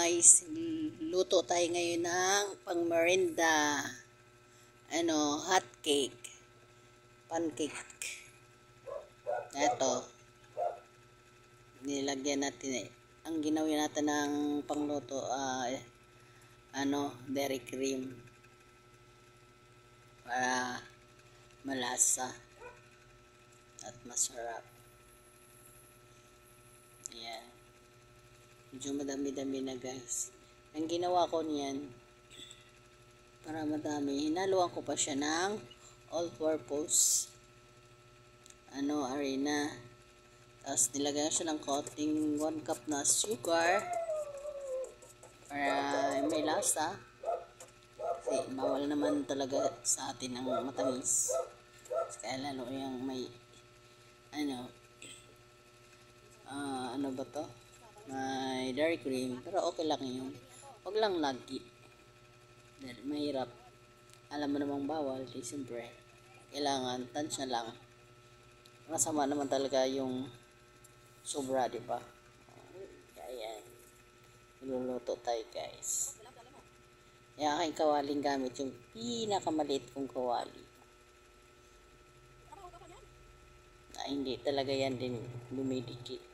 guys, luto tayo ngayon ng pang merinda. Hot cake. Pancake. Ito. Nilagyan natin ang ginawin natin ng pangluto dairy cream para malasa at masarap. Ayan. Medyo madami-dami na guys. Ang ginawa ko niyan, para madami, hinaluan ko pa siya ng all-purpose arena. Tapos nilagyan siya ng coating 1 cup na sugar para may lasa. Kasi bawal naman talaga sa atin ang matamis. Kaya lalo yung may may dairy cream, pero okay lang yun. Huwag lang lagi dahil mahirap. Alam mo namang bawal, di siyempre kailangan tansya lang. Masama naman talaga yung sobra, di ba? Kaya niluluto tayo guys. Yung aking kawaling gamit yung pinakamaliit kong kawali na hindi talaga yan din dumidikit.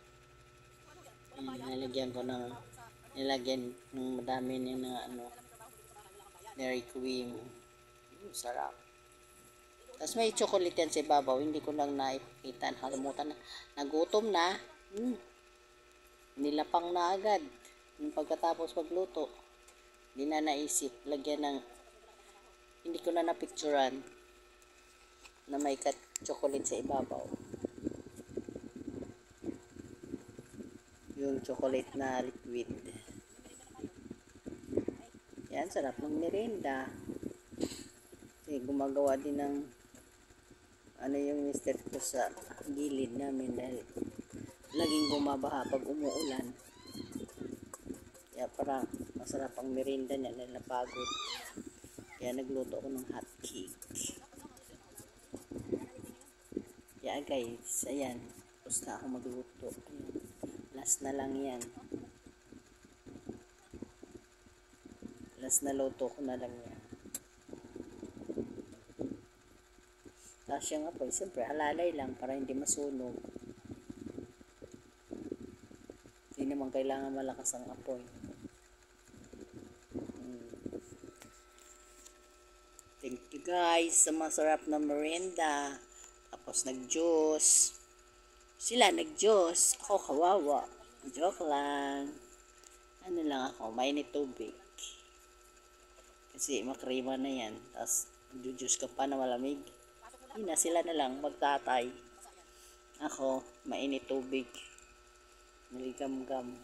Nilagyan ng madami niya na dairy cream. Sarap. Tapos may chocolate yan sa ibabaw. Hindi ko lang naipakita. Nakalimutan na. Nagutom na. Nilapang na agad. Pagkatapos magluto, hindi na naisip. Lagyan ng, hindi ko na napicturan na may chocolate sa ibabaw. Yung chocolate na liquid. Yan, sarap ng merienda. Kasi gumagawa din ng yung mister ko sa gilid namin dahil laging bumabaha pag umuulan. Kaya parang masarap ang merienda niya dahil napagod. Kaya nagluto ako ng hot cake. Kaya guys, ayan. Tapos na ako magluto. Ayan. Last na lang yan. Last na luto ko na lang yan. Tapos yung apoy, siyempre halalay lang para hindi masunog. Hindi naman kailangan malakas ang apoy. Thank you guys sa masarap na merienda. Tapos nag-juice. Sila nag-juice. Ako kawawa. Joke lang. Lang ako, mainit tubig. Kasi makrima na yan. Tapos nag-juice ka pa na malamig. Hindi na, sila na lang magtatay. Ako, mainit tubig. Maligam-gam.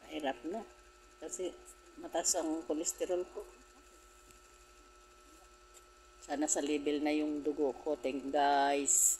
Mahirap na. Kasi mataas ang kolesterol ko. Sana sa level na yung dugo ko. Thank you guys.